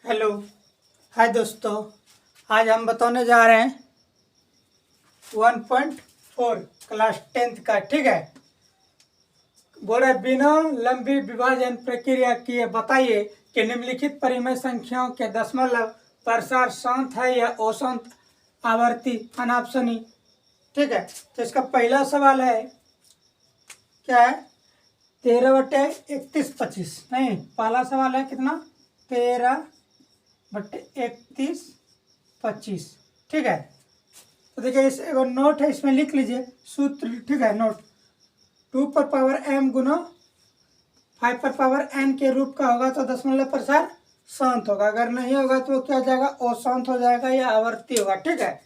Hello. हाय दोस्तों, आज हम बताने जा रहे हैं 1.4 क्लास 10th का। ठीक है, बोल रहे बिना लंबी विभाजन प्रक्रिया किए बताइए कि निम्नलिखित परिमेय संख्याओं के दशमलव प्रसार शांत है या अशांत आवर्ती अनापशनी। ठीक है, तो इसका पहला सवाल है क्या है 13/31/25। नहीं, पहला सवाल है कितना 13/31/25। ठीक है, तो देखिए इस एगो नोट है, इसमें लिख लीजिए सूत्र। ठीक है, नोट 2 पर पावर m गुना 5 पर पावर n के रूप का होगा तो दशमलव प्रसार शांत होगा। अगर नहीं होगा तो क्या हो जाएगा, अशांत हो जाएगा या आवर्ती होगा। ठीक है,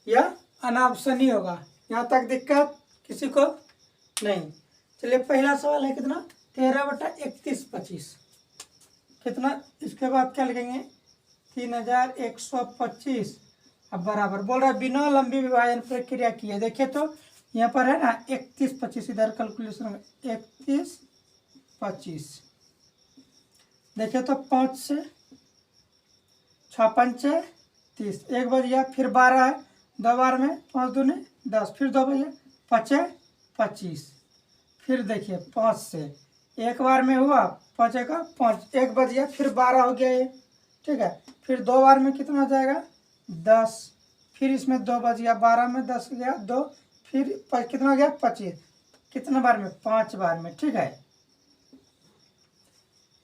या अनापशनी होगा। यहाँ तक दिक्कत किसी को नहीं। चलिए पहला सवाल है कितना 13/31/25 कितना, इसके बाद क्या लिखेंगे 3125। अब बराबर बोल रहा है बिना लंबी विभाजन प्रक्रिया की है। देखिए तो यहाँ पर है ना 31/25, इधर कैलकुलेशन में 31/25। देखिए तो 5 से 6 पंचे 30, एक बज गया, फिर 12 है, 2 बार में 5 दूनी 10, फिर 2 बजे 5 25, फिर देखिए 5 से एक बार में हुआ 5 का 5, एक बज गया, फिर 12 हो गया ये। ठीक है, फिर 2 बार में कितना हो जाएगा 10, फिर इसमें 2 बज गया, 12 में 10 गया 2, फिर कितना हो गया 25, कितना बार में 5 बार में। ठीक है,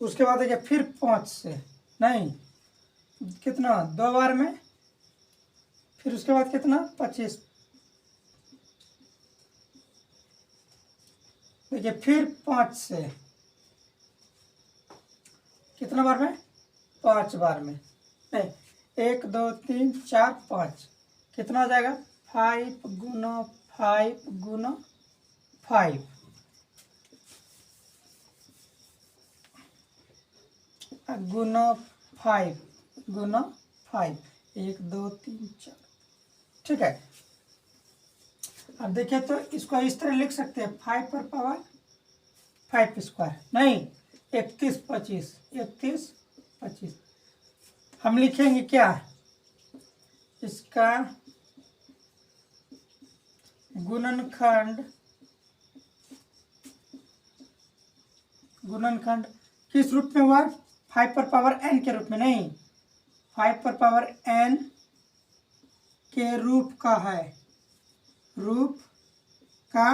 उसके बाद देखिए फिर 5 से नहीं कितना 2 बार में, फिर उसके बाद कितना 25, देखिए फिर 5 से कितना बार में 5 बार में। नहीं, 1 2 3 4 5, कितना हो जाएगा 5 गुना 5 गुना 5, गुना 5 गुना 5, 1 2 3 4। ठीक है, अब देखिए तो इसको इस तरह लिख सकते हैं 5 पर पावर 5 स्क्वायर। नहीं, 31/25 हम लिखेंगे क्या, इसका गुणनखंड किस रूप में हुआ, 5 पर पावर n के रूप में। नहीं, 5 पर पावर n के रूप का है, रूप का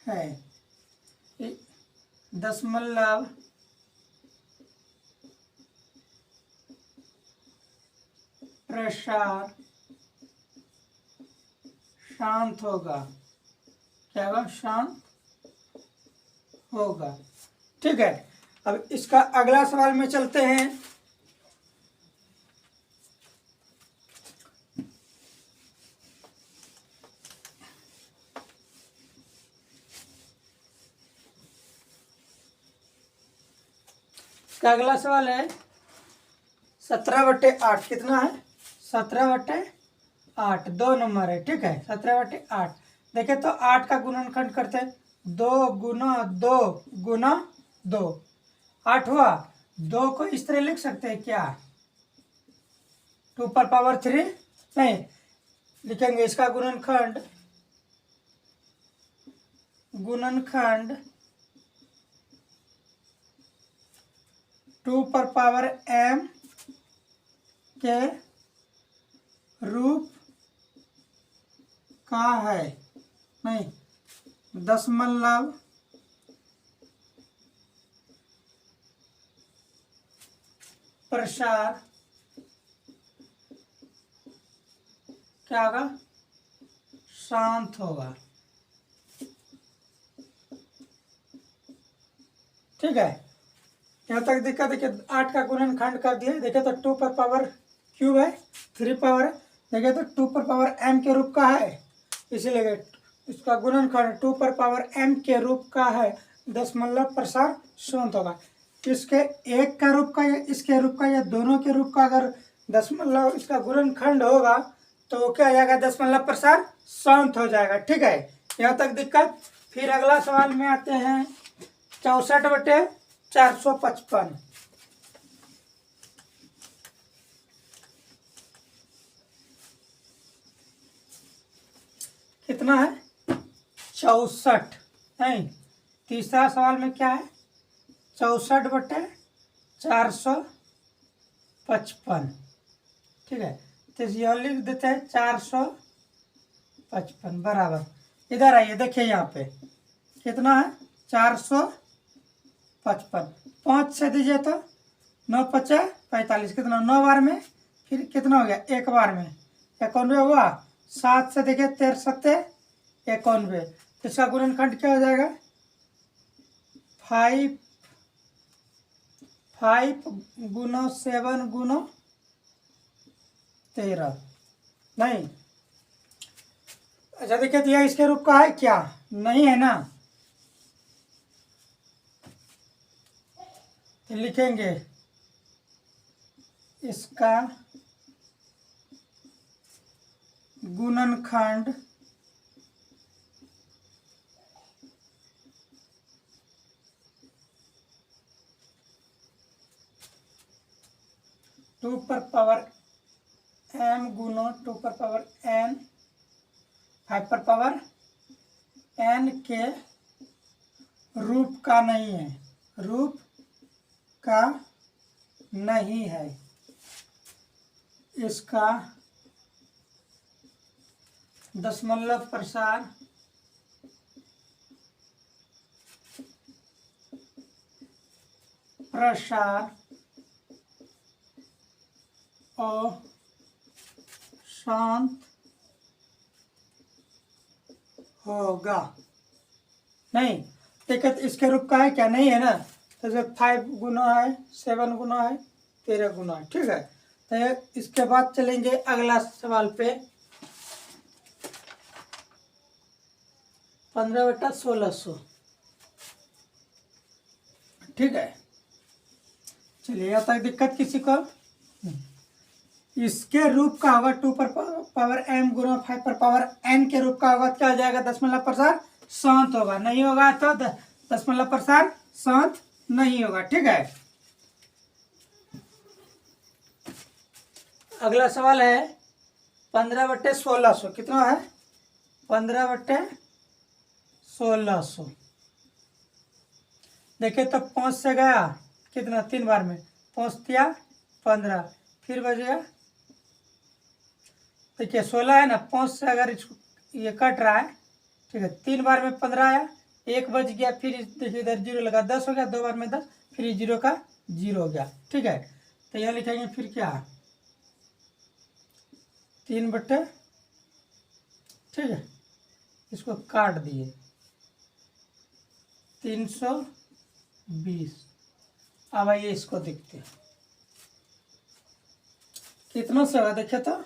है, दशमलव प्रसार शांत होगा। क्या होगा, शांत होगा। ठीक है, अब इसका अगला सवाल में चलते हैं। इसका अगला सवाल है 17/8 कितना है 17/8, 2 नंबर है। ठीक है, 17/8। देखे तो 8 का गुणनखंड करते हैं 2 गुना 2 गुना 2, 8 हुआ। 2 को इस तरह लिख सकते हैं क्या 2 पर पावर 3। नहीं, लिखेंगे इसका गुणनखंड 2 पर पावर m के रूप का है। नहीं, दशमलव प्रसार क्या होगा, शांत होगा। ठीक है, यहाँ तक दिक्कत है कि 8 का गुणनखंड कर दिए। देखे तो 2 पर पावर क्यूब है, 3 पावर है। देखे तो 2 पर पावर m के रूप का है, इसीलिए इसका गुणनखंड 2 पर पावर m के रूप का है, दशमलव प्रसार शांत होगा। इसके एक का रूप का या इसके रूप का या दोनों के रूप का अगर दशमलव इसका गुणनखंड होगा तो क्या हो जाएगा, दशमलव प्रसार शांत हो जाएगा। ठीक है, यहाँ तक दिक्कत। फिर अगला सवाल में आते हैं 64/455। कितना है 64। नहीं, तीसरा सवाल में क्या है 64/455। ठीक है, तो यह लिख देते हैं 455 बराबर। इधर आइए, देखिए यहाँ पे कितना है 455। 5 से दीजिए तो 9×5=45। कितना 9 बार में, फिर कितना हो गया 1 बार में 91 हुआ। 7 से देखिए 13×7=91। इसका गुणनखंड क्या हो जाएगा 5 × 7 × 13। नहीं, अच्छा देखिए, तो यह इसके रूप का है क्या, नहीं है ना, तो लिखेंगे इसका गुणनखंड 2m गुना 2n 5n के रूप का नहीं है, रूप का नहीं है। इसका दशमलव प्रसार अशांत होगा। नहीं, देखिए इसके रूप का है क्या, नहीं है ना, तो 5 गुना है 7 गुना है 13 गुना है। ठीक है, तो इसके बाद चलेंगे अगला सवाल पे। 15/1600। ठीक है, चलिए, यहाँ तक दिक्कत किसी को। इसके रूप का होगा 2m गुना 5n के रूप का होगा, क्या हो जाएगा दशमलव प्रसार शांत होगा। नहीं होगा तो दशमलव प्रसार शांत नहीं होगा। ठीक है, अगला सवाल है 15/1600। कितना है 15/1600। देखिए तो 5 से गया कितना 3 बार में, 5 दिया 15, फिर बचेगा देखिए 16 है ना, 5 से अगर इसको ये कट रहा है। ठीक है, 3 बार में 15 आया, 1 बच गया, फिर देखिए इधर 0 लगा 10 हो गया, 2 बार में 10, फिर 0 का 0 हो गया। ठीक है, तो यह लिखेंगे फिर क्या 3/, ठीक है, इसको काट दिए 320। अब आइए इसको देखते हैं कितना से होगा। देखिए तो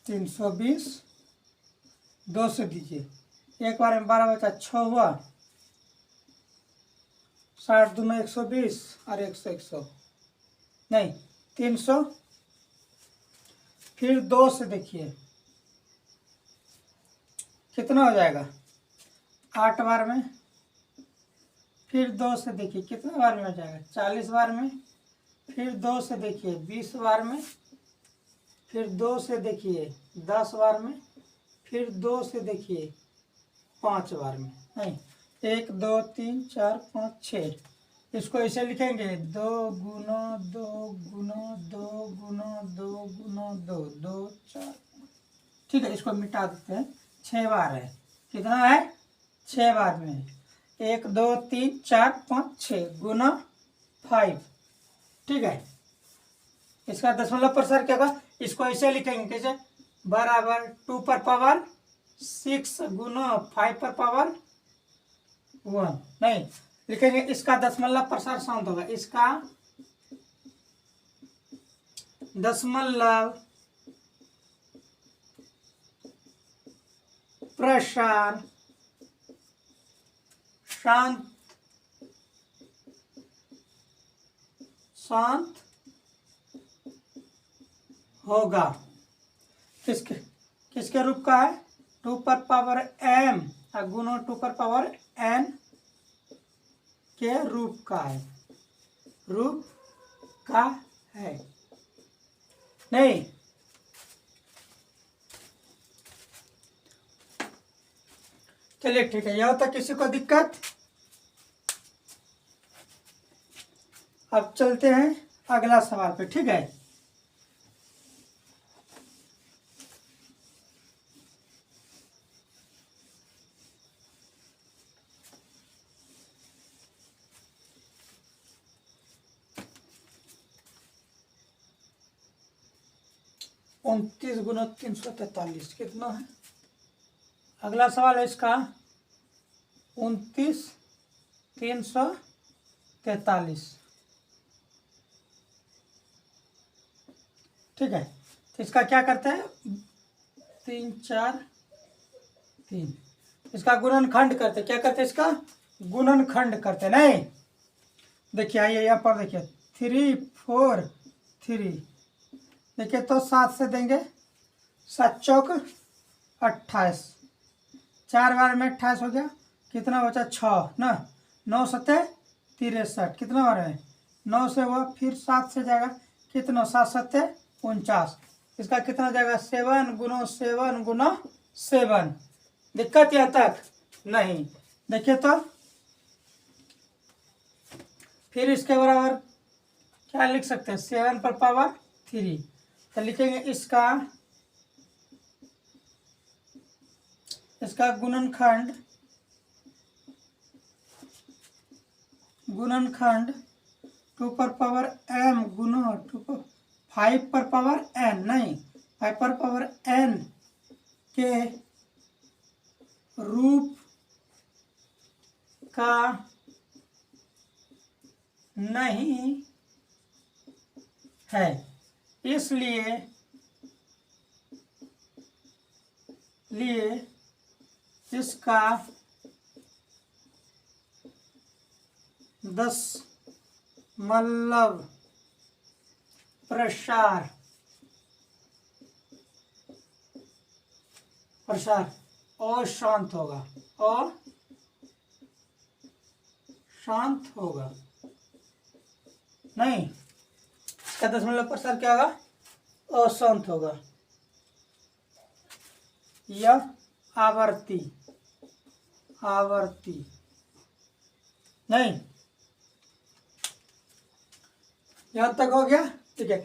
320 2 से दीजिए, 1 बार में 12 बचा 6 हुआ, 60 दूना 120 और 100 नहीं 300, फिर 2 से देखिए कितना हो जाएगा 8 बार में, फिर 2 से देखिए कितना बार में हो जाएगा 40 बार में, फिर 2 से देखिए 20 बार में, फिर 2 से देखिए 10 बार में, फिर 2 से देखिए 5 बार में। नहीं, 1 2 3 4 5 6, इसको ऐसे लिखेंगे 2 गुना 2 गुना 2 गुना 2 गुना 2 2 4। ठीक है, इसको मिटा देते हैं, 6 बार है। कितना है 6 बार में, 1 2 3 4 5 6 गुना 5। ठीक है, इसका दशमलव प्रसार क्या होगा, इसको ऐसे लिखेंगे कैसे बराबर 2⁻6 गुना 5⁻1। नहीं लिखेंगे, इसका दशमलव प्रसार शांत होगा। इसका दशमलव प्रसार शांत होगा। किसके रूप का है 2m गुना 2n के रूप का है, रूप का है। नहीं, चलिए ठीक है, यहाँ तक किसी को दिक्कत? अब चलते हैं अगला सवाल पे, ठीक है। उनतीस गुना 343 कितना है? अगला सवाल है इसका 29 343, ठीक है। तो इसका क्या करते हैं, 3 4 3, इसका गुणनखंड करते, क्या करते इसका गुणनखंड करते। नहीं, देखिए आइए यहाँ पर देखिए 3 4 3, देखिए तो 7 से देंगे, 7 चौक 28, 4 बार में 28 हो गया, कितना बचा 6 ना, 9 सत्ते 63, कितना बार है 9 से हुआ, फिर 7 से जाएगा, कितना 7 सत्ते 49, इसका कितना जाएगा 7 गुना 7 गुना 7। दिक्कत यहाँ तक नहीं? देखिए तो फिर इसके बराबर क्या लिख सकते हैं, 7 पर पावर 3, तो लिखेंगे इसका गुणनखंड 2 पर पावर m गुना 5 पर पावर n, नहीं 5 पर पावर n के रूप का नहीं है, इसलिए इसका दशमलव प्रसार अशांत होगा, अशांत होगा। नहीं, इसका दशमलव प्रसार क्या होगा, अशांत होगा। यह आवर्ती नहीं, यहाँ तक हो गया, ठीक है।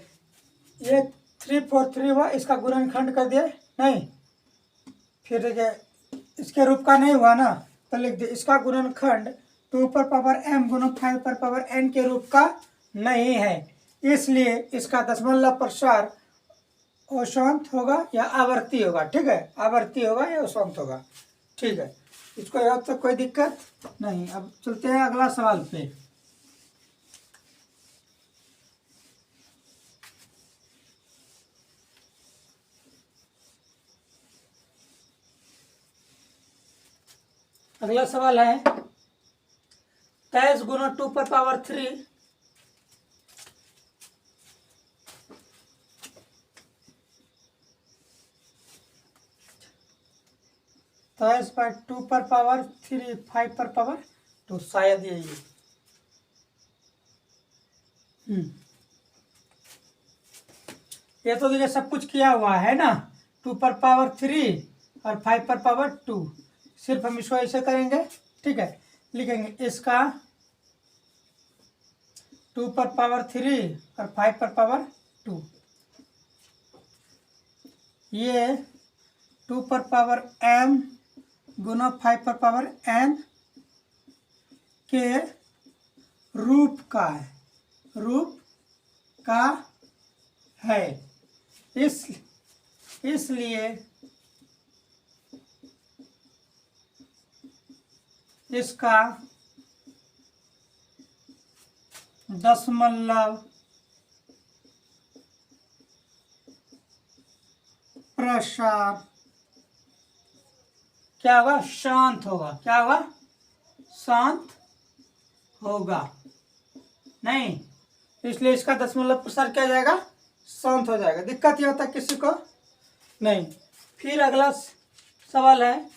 ये 3 4 3 हुआ, इसका गुणनखंड कर दिए, नहीं फिर देखिए इसके रूप का नहीं हुआ ना, तो लिख दे इसका गुणनखंड 2 पर पावर m गुना 5 पर पावर n के रूप का नहीं है, इसलिए इसका दशमलव प्रसार अशांत होगा या आवर्ती होगा, ठीक है। आवर्ती होगा या अशांत होगा, ठीक है। इसको यहाँ तक कोई दिक्कत नहीं। अब चलते हैं अगला सवाल पे। अगला सवाल है 23 गुना 2 पर पावर 3 23 पर 2 पर पावर 3 5 पर पावर 2, शायद यही है। ये तो देखिए सब कुछ किया हुआ है ना, 2 पर पावर 3 और 5 पर पावर 2, सिर्फ हम इसको ऐसे करेंगे, ठीक है। लिखेंगे इसका 2 पर पावर 3 और 5 पर पावर 2, ये 2 पर पावर m गुना 5 पर पावर n के रूप का है, इसलिए इसका दशमलव प्रसार क्या होगा, शांत होगा। क्या होगा, शांत होगा। नहीं, इसलिए इसका दशमलव प्रसार क्या जाएगा, शांत हो जाएगा। दिक्कत ये होता है किसी को नहीं। फिर अगला सवाल है,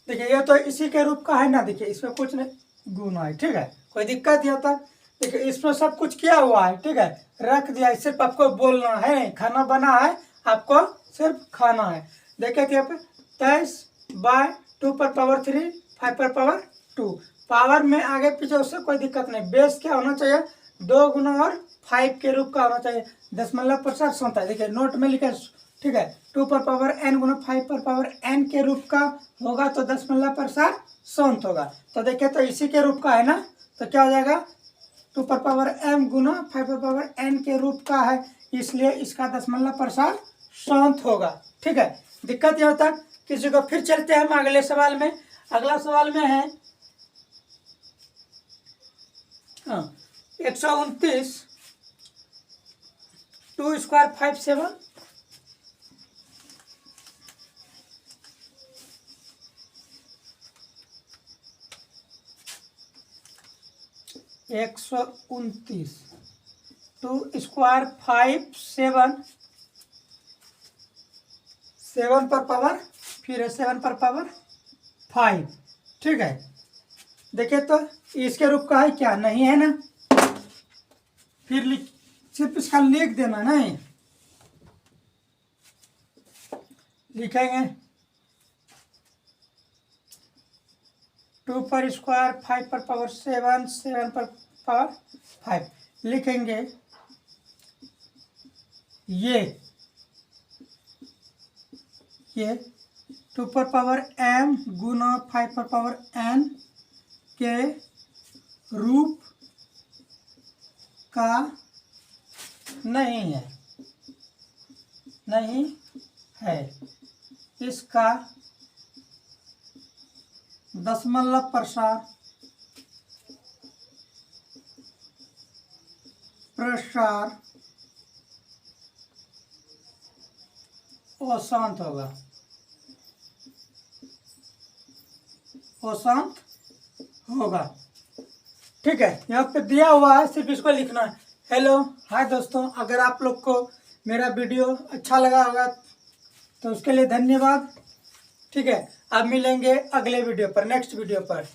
देखिए ये तो इसी के रूप का है ना, देखिए इसमें कुछ नहीं, गुना है, ठीक है। कोई दिक्कत नहीं होता। देखिए इसमें सब कुछ किया हुआ है, ठीक है, रख दिया है, सिर्फ आपको बोलना है, खाना बना है, आपको सिर्फ खाना है। देखिए यहाँ पे 23/2 पर पावर 3, 5 पर पावर 2। पावर में आगे पीछे उससे कोई दिक्कत नहीं। बेस क्या होना चाहिए, 2 गुना और 5 के रूप का होना चाहिए। दशमलव प्रसार होता है, देखिए नोट में लिखा है, ठीक है। 2 पर पावर n गुना 5 पर पावर n के रूप का होगा तो दशमलव प्रसार संत होगा। तो देखिए तो इसी के रूप का है ना, तो क्या हो जाएगा, 2 पर पावर m गुना 5 पर पावर n के रूप का है, इसलिए इसका दशमलव प्रसार शांत होगा, ठीक है। दिक्कत यह होता है किसी को। फिर चलते हैं हम अगले सवाल में। अगला सवाल में है 129 2 स्क्वायर 5 7 129 2 स्क्वायर 5 7 7 पर पावर, फिर 7 पर पावर 5, ठीक है। देखिए तो इसके रूप का है क्या, नहीं है ना, फिर सिर्फ इसका लिख देना, नहीं लिखेंगे 2 पर स्क्वायर 5 पर पावर 7 7 पर पावर 5 लिखेंगे। ये 2 पर पावर m गुना 5 पर पावर n के रूप का नहीं है, इसका दशमलव प्रसार अशांत होगा, अशांत होगा, ठीक है। यहाँ पे दिया हुआ है, सिर्फ इसको लिखना है। हेलो हाय दोस्तों, अगर आप लोग को मेरा वीडियो अच्छा लगा होगा तो उसके लिए धन्यवाद, ठीक है। अब मिलेंगे अगले वीडियो पर, नेक्स्ट वीडियो पर।